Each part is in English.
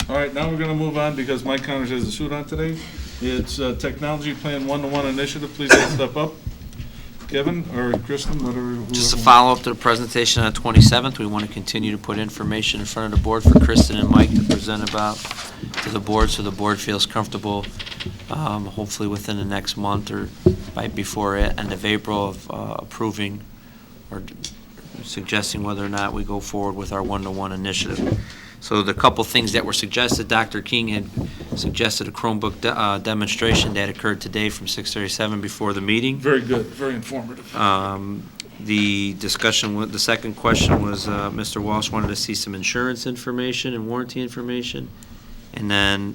All right, now we're going to move on because Mike Connors has a suit on today. It's Technology Plan One-to-One Initiative. Please step up. Kevin or Kristen, whatever. Just a follow-up to the presentation on the 27th. We want to continue to put information in front of the board for Kristen and Mike to present about to the board, so the board feels comfortable, hopefully within the next month or right before end of April, of approving or suggesting whether or not we go forward with our one-to-one initiative. So the couple things that were suggested, Dr. King had suggested a Chromebook demonstration that occurred today from 6:37 before the meeting. Very good, very informative. The discussion, the second question was Mr. Walsh wanted to see some insurance information and warranty information. And then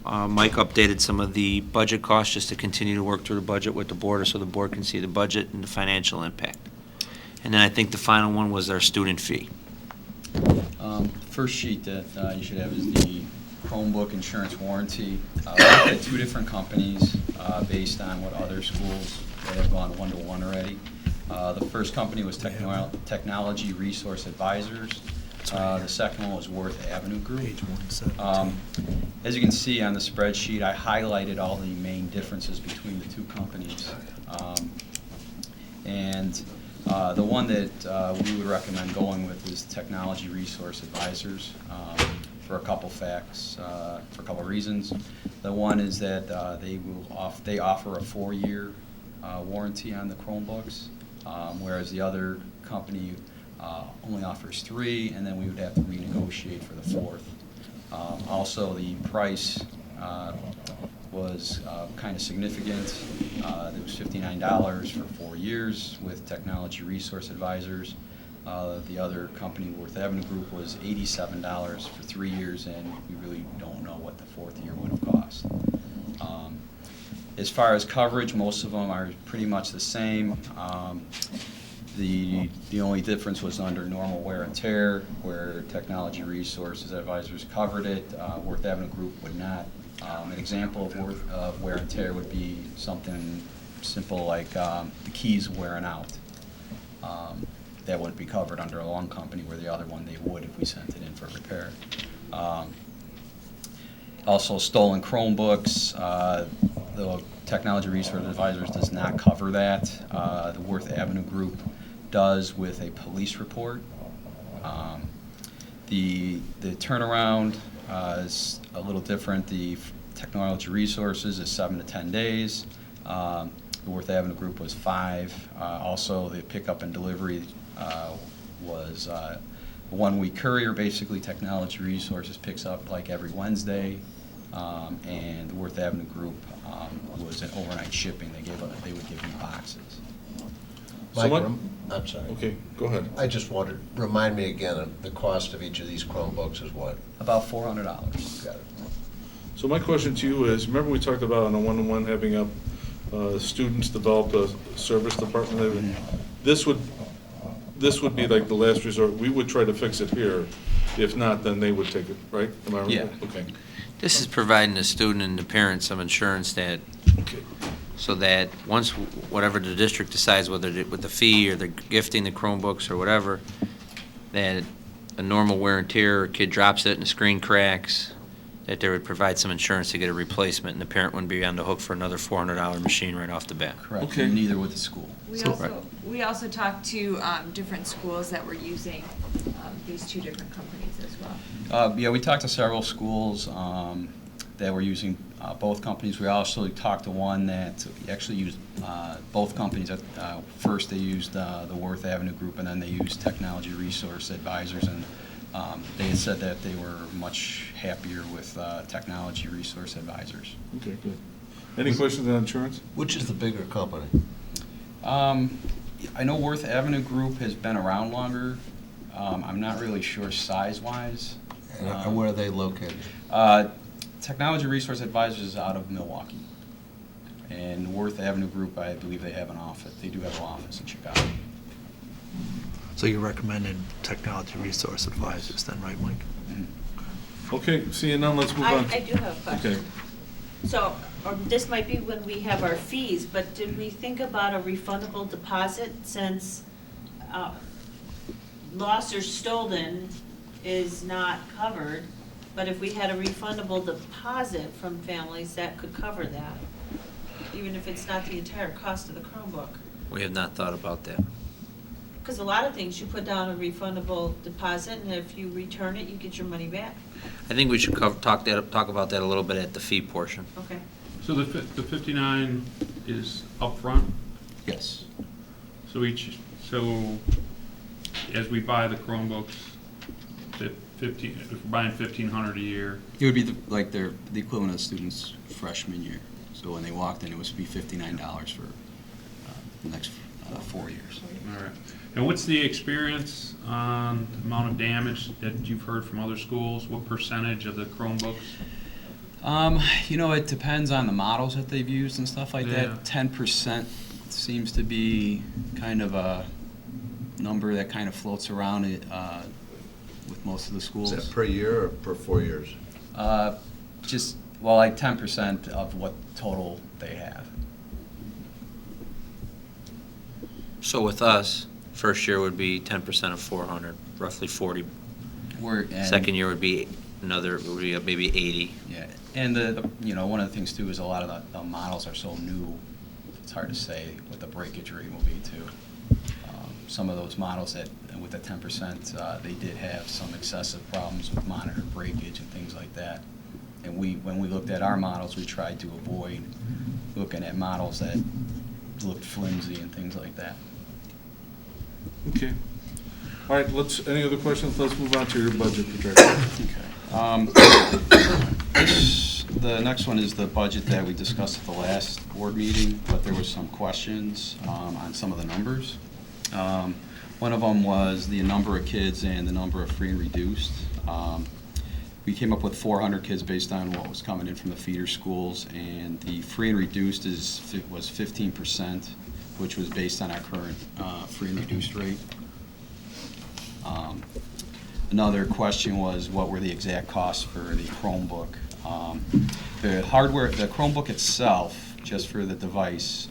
Mike updated some of the budget costs just to continue to work through the budget with the board so the board can see the budget and the financial impact. And then I think the final one was our student fee. First sheet that you should have is the Chromebook insurance warranty. We looked at two different companies based on what other schools that have gone one-to-one already. The first company was Technology Resource Advisors. The second one was Worth Avenue Group. As you can see on the spreadsheet, I highlighted all the main differences between the two companies. The one that we would recommend going with is Technology Resource Advisors for a couple facts, for a couple reasons. The one is that they offer a 4-year warranty on the Chromebooks, whereas the other company only offers 3, and then we would have to renegotiate for the 4th. Also, the price was kind of significant. It was $59 for 4 years with Technology Resource Advisors. The other company, Worth Avenue Group, was $87 for 3 years, and we really don't know what the 4th year would have cost. As far as coverage, most of them are pretty much the same. The only difference was under normal wear and tear, where Technology Resources Advisors covered it. Worth Avenue Group would not. An example of wear and tear would be something simple like the keys wearing out. That wouldn't be covered under a long company, where the other one they would if we sent it in for repair. Also, stolen Chromebooks. The Technology Resource Advisors does not cover that. The Worth Avenue Group does with a police report. The turnaround is a little different. The Technology Resources is 7 to 10 days. The Worth Avenue Group was 5. Also, the pickup and delivery was a 1-week courier. Basically, Technology Resources picks up like every Wednesday, and the Worth Avenue Group was an overnight shipping. They would give me boxes. So Mike, I'm sorry. Okay, go ahead. I just wanted, remind me again, the cost of each of these Chromebooks is what? About $400. Got it. So my question to you is, remember we talked about on a one-to-one having up students develop a service department? This would be like the last resort. We would try to fix it here. If not, then they would take it, right? Am I right? Yeah. Okay. This is providing the student and the parents some insurance that, so that once whatever the district decides, whether with the fee or the gifting the Chromebooks or whatever, that a normal wear and tear, or a kid drops it and the screen cracks, that they would provide some insurance to get a replacement, and the parent wouldn't be on the hook for another $400 machine right off the bat. Correct. Okay. Neither would the school. We also talked to different schools that were using these two different companies as well. Yeah, we talked to several schools that were using both companies. We also talked to one that actually used both companies. First, they used the Worth Avenue Group, and then they used Technology Resource Advisors, and they had said that they were much happier with Technology Resource Advisors. Okay, good. Any questions on insurance? Which is the bigger company? I know Worth Avenue Group has been around longer. I'm not really sure size-wise. And where are they located? Technology Resource Advisors is out of Milwaukee. And Worth Avenue Group, I believe they have an office. They do have an office in Chicago. So you're recommending Technology Resource Advisors then, right, Mike? Mm-hmm. Okay, seeing none, let's move on. I do have a question. Okay. So, or this might be when we have our fees, but did we think about a refundable deposit since lost or stolen is not covered? But if we had a refundable deposit from families, that could cover that, even if it's not the entire cost of the Chromebook. We have not thought about that. Because a lot of things, you put down a refundable deposit, and if you return it, you get your money back. I think we should talk about that a little bit at the fee portion. Okay. So the 59 is upfront? Yes. So as we buy the Chromebooks, if we're buying 1,500 a year, It would be the equivalent of a student's freshman year. So when they walked in, it was to be $59 for the next 4 years. all right. And what's the experience on the amount of damage that you've heard from other schools? What percentage of the Chromebooks? It depends on the models that they've used and stuff like Yeah. that. 10% seems to be kind of a number that kind of floats around it with most of the Is schools. that per year or per 4 years? Like 10% of what total they have. So with us, first year would be 10% of 400, roughly 40. Second year would be maybe 80. Yeah, and one of the things too is a lot of the models are so new, it's hard to say what the breakage rate will be too. Some of those models that, with the 10%, they did have some excessive problems with monitor breakage and things like that. And when we looked at our models, we tried to avoid looking at models that looked flimsy and things like that. Okay. All right, any other questions? Let's move on to your budget projection. The next one is the budget that we discussed at the last board meeting, but there was some questions on some of the numbers. One of them was the number of kids and the number of free and reduced. We came up with 400 kids based on what was coming in from the feeder schools, and the free and reduced was 15%, which was based on our current free and reduced rate. Another question was, what were the exact costs for the Chromebook? The hardware, the Chromebook itself, just for the device,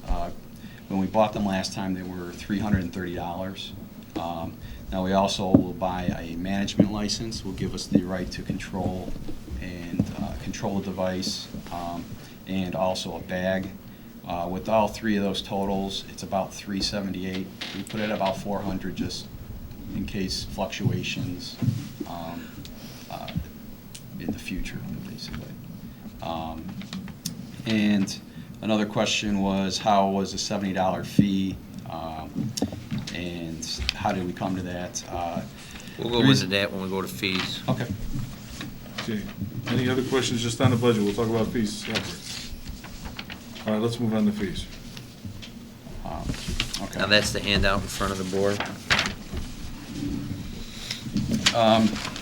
when we bought them last time, they were $330. Now we also will buy a management license, will give us the right to control the device, and also a bag. With all three of those totals, it's about $378. We put it at about $400 just in case fluctuations in the future, basically. And another question was, how was the $70 fee, and how did we come to that? We'll go into that when we go to fees. Okay. Okay. Any other questions just on the budget? We'll talk about fees separate. All right, let's move on to fees. Okay. Now that's the handout in front of the board.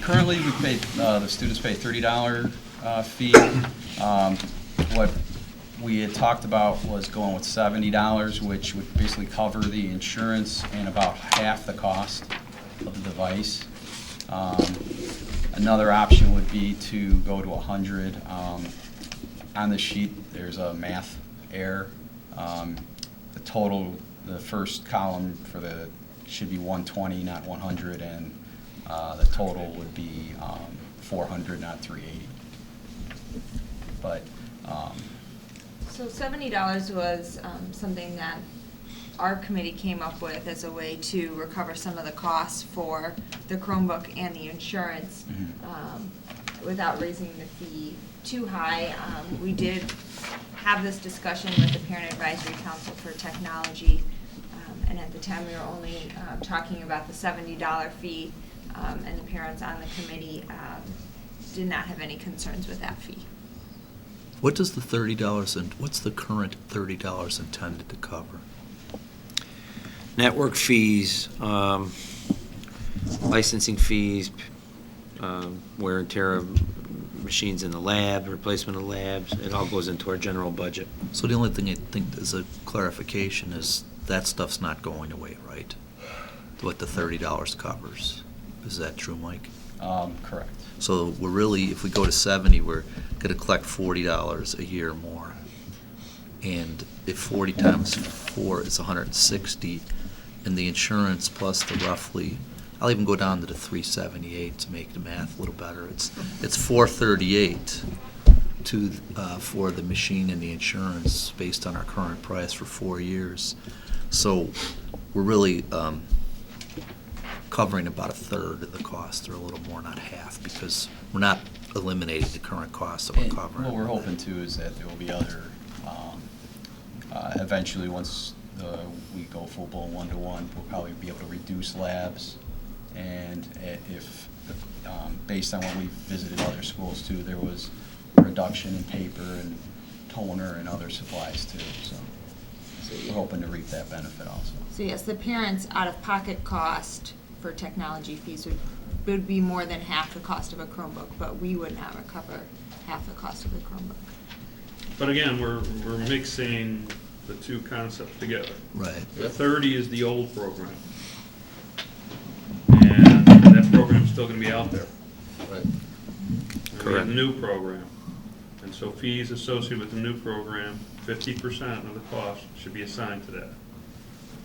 Currently, we pay, the students pay $30 fee. What we had talked about was going with $70, which would basically cover the insurance and about half the cost of the device. Another option would be to go to $100. On the sheet, there's a math error. The total, the first column should be 120, not 100, and the total would be 400, not 380. But So $70 was something that our committee came up with as a way to recover some of the costs for the Chromebook and the insurance without raising the fee too high. We did have this discussion with the Parent Advisory Council for Technology, and at the time we were only talking about the $70 fee, and the parents on the committee did not have any concerns with that fee. What does the $30 and what's the current $30 intended to cover? Network fees, licensing fees, wear and tear of machines in the lab, replacement of labs. It all goes into our general budget. So the only thing I think is a clarification is that stuff's not going away, right? What the $30 covers. Is that true, Mike? correct. So we're really, if we go to 70, we're going to collect $40 a year more. And if 40 times 4 is 160, and the insurance plus the roughly I'll even go down to the 378 to make the math a little better. It's 438 to, for the machine and the insurance based on our current price for 4 years. So we're really covering about a third of the cost, or a little more, not half, because we're not eliminating the current cost that we're And covering. what we're hoping too is that there will be other, eventually, once we go full-blown one-to-one, we'll probably be able to reduce labs. And if, based on when we visited other schools too, there was a reduction in paper and toner and other supplies too, so we're hoping to reap that benefit also. So yes, the parents' out-of-pocket cost for technology fees would be more than half the cost of a Chromebook, but we would not recover half the cost of the Chromebook. But again, we're mixing the two concepts together. Right. The 30 is the old program. And that program's still gonna be out there. Right. And we have Correct. the new program. And so fees associated with the new program, 50% of the cost should be assigned to that.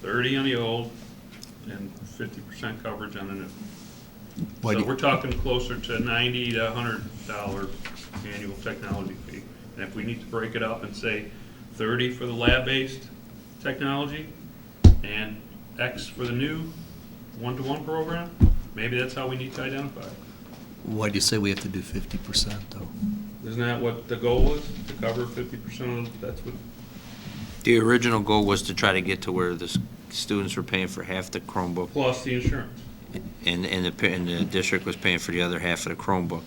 30 on the old and 50% coverage on the new. Why So do- we're talking closer to $90 to $100 annual technology fee. And if we need to break it up and say 30 for the lab-based technology and X for the new one-to-one program, maybe that's how we need to identify it. Why do you say we have to do 50% though? Isn't that what the goal was, to cover 50% of, that's what, The original goal was to try to get to where the students were paying for half the Chromebook, plus the insurance? and the district was paying for the other half of the Chromebook.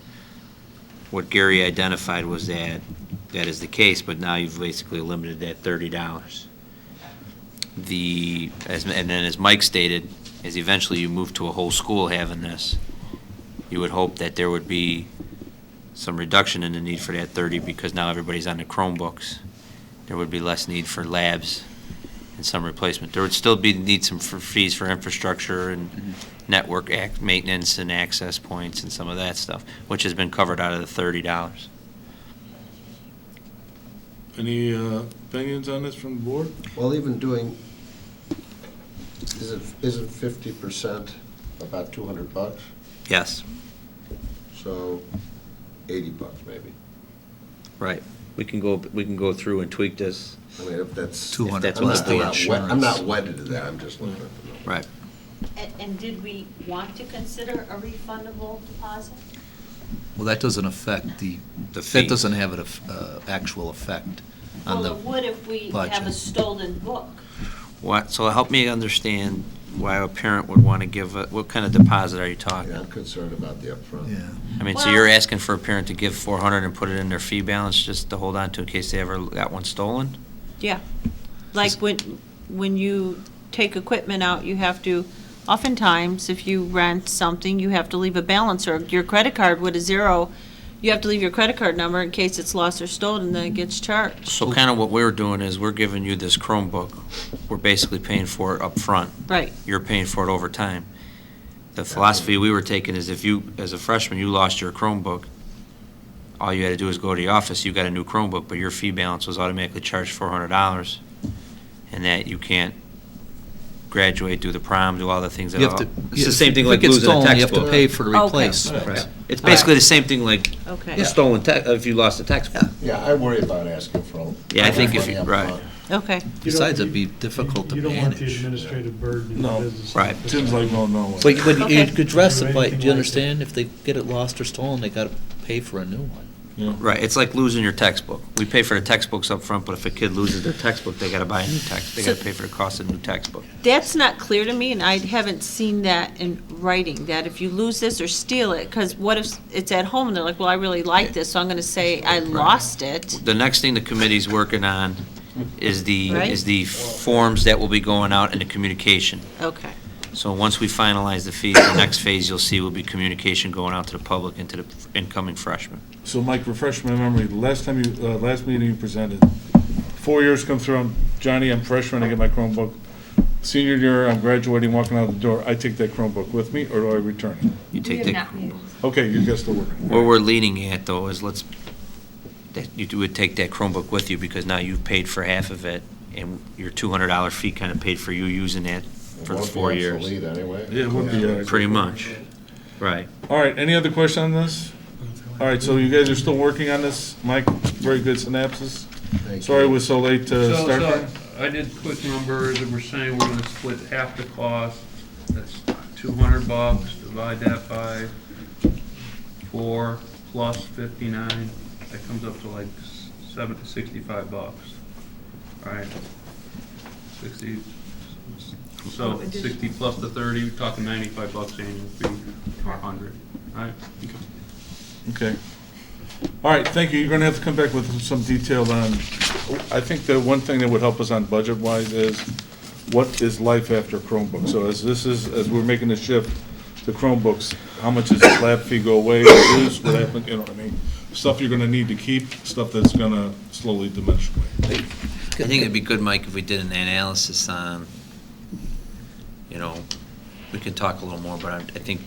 What Gary identified was that is the case, but now you've basically limited that $30. And then as Mike stated, as eventually you move to a whole school having this, you would hope that there would be some reduction in the need for that 30, because now everybody's on the Chromebooks. There would be less need for labs and some replacement. There would still be need some for fees for infrastructure and network maintenance and access points and some of that stuff, which has been covered out of the $30. Any opinions on this from the board? Well, even doing, isn't 50% about $200? Yes, So $80 maybe. right. We can go through and tweak this. I mean, if that's. 200 that's I'm what not- the I'm not wed- I'm not insurance. wedded to that, I'm just looking at the number. Right. And did we want to consider a refundable deposit? Well, that doesn't affect The that fee. doesn't have an actual effect on the Well, it would if we have a budget. stolen book. So help me understand why a parent would want to give, what kind of deposit are you talking? Yeah, I'm concerned about the upfront. Yeah. I mean, so Well- you're asking for a parent to give $400 and put it in their fee balance just to hold on to in case they ever got one stolen? Yeah. Like when you take equipment out, you have to, oftentimes, if you rent something, you have to leave a balance, or your credit card with a zero, you have to leave your credit card number in case it's lost or stolen, and then it gets charged. So kind of what we're doing is we're giving you this Chromebook. We're basically paying for it up front. Right. You're paying for it over time. The philosophy we were taking is if you, as a freshman, you lost your Chromebook, all you had to do is go to the office, you got a new Chromebook, but your fee balance was automatically charged $400, and that you can't graduate, do the prom, do all the things that. You have to. It's the same thing if like it gets losing a stolen, You have to textbook. pay for the Okay. replacement. Right. It's basically the same thing like Okay. a stolen if you lost a textbook. Yeah, I worry about asking for. Yeah, I think if money you- up right. front. Okay. Besides, it'd be difficult to You don't want the manage. administrative burden in the No. business. Right. Tim's like, no. But you Okay. could address it by, Anything do you like understand? If they get it lost or stolen, they gotta pay for a new one. Yeah. Right, it's like losing your textbook. We pay for the textbooks up front, but if a kid loses their textbook, they gotta buy a new text. They gotta pay for the cost of a new textbook. That's not clear to me, and I haven't seen that in writing, that if you lose this or steal it, because what if it's at home and they're like, well, I really like this, so I'm gonna say I lost it. The next thing the committee's working on is Right. the forms that will be going out and the communication. Okay. So once we finalize the fees, the next phase you'll see will be communication going out to the public and to the incoming freshmen. So Mike, refresh my memory, the last meeting you presented, 4 years come through, Johnny, I'm freshman, I get my Chromebook. Senior year, I'm graduating, walking out the door, I take that Chromebook with me, or do I return it? You We take have the, not used. Okay, you guys still working. what we're leaning at though is that you would take that Chromebook with you because now you've paid for half of it and your $200 fee kind of paid for you using that for the Won't be 4 years. obsolete anyway. Yeah, it would be. Pretty much, right. All right, any other question on this? All right, so you guys are still working on this? Mike, very good synopsis. Thank Sorry it you. was so late to start. So I did quick numbers, and we're saying we're gonna split half the cost. That's $200, divide that by 4 plus 59, that comes up to like $65. All right, 60, so 60 plus the 30, we're talking $95 annual fee, or 100, all right? Okay. All right, thank you. You're gonna have to come back with some detail on, I think the one thing that would help us on budget-wise is, what is life after Chromebook? So as we're making the shift to Chromebooks, how much does the lab fee go away, reduce, what happens, you know what I mean? Stuff you're gonna need to keep, stuff that's gonna slowly diminish away. I think it'd be good, Mike, if we did an analysis on, you know, we could talk a little more, but I think,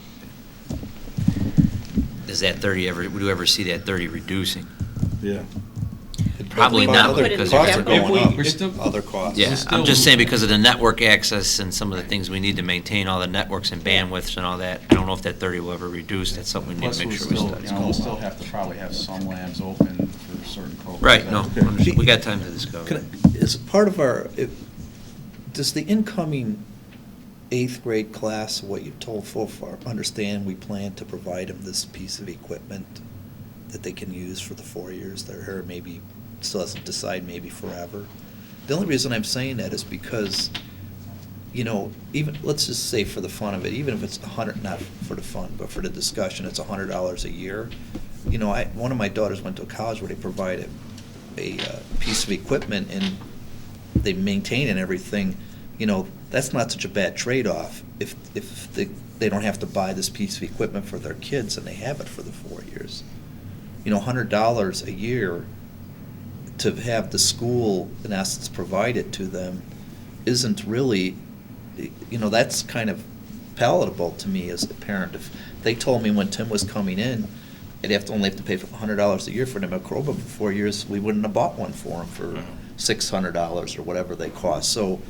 does that 30 ever, would you ever see that 30 reducing? Yeah. Probably We not, put it in because the you're capital. gonna- Other costs. Yeah, I'm just saying because of the network access and some of the things we need to maintain, all the networks and bandwidths and all that, I don't know if that 30 will ever reduce, that's something we need Plus, to we make sure we still, study. you know, we'll still have to probably have some labs open for certain programs. Right, no, Okay. understood. We got time to discover. Can I- Is part of our, does the incoming 8th grade class, what you've told so far, understand we plan to provide them this piece of equipment that they can use for the 4 years they're here, maybe, still has to decide maybe forever? The only reason I'm saying that is because, you know, even, let's just say for the fun of it, even if it's 100, not for the fun, but for the discussion, it's $100 a year. You know, one of my daughters went to a college where they provide a piece of equipment and they maintain and everything. You know, that's not such a bad trade-off if they don't have to buy this piece of equipment for their kids and they have it for the 4 years. You know, $100 a year to have the school, in essence, provide it to them isn't really, you know, that's kind of palatable to me as a parent. If they told me when Tim was coming in, I'd only have to pay $100 a year for them a Chromebook for 4 years, we wouldn't have bought one for them for $600 or whatever they cost. So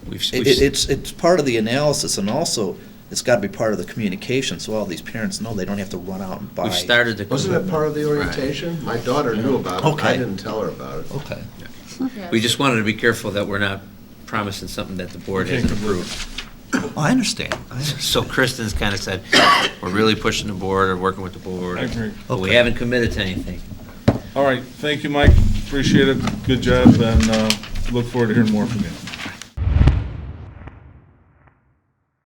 it's part of the analysis, and also it's got to be part of the communication, so all these parents know they don't have to run out and buy. We've started to. Wasn't that part of the orientation? My daughter knew about it. Okay. I didn't tell her about it. Okay. We just wanted to be careful that we're not promising something that the board hasn't approved. I understand. So Kristen's kind of said, we're really pushing the board or working with the board. I agree. But we Okay. haven't committed to anything. All right, thank you, Mike. Appreciate it. Good job, and look forward to hearing more from you.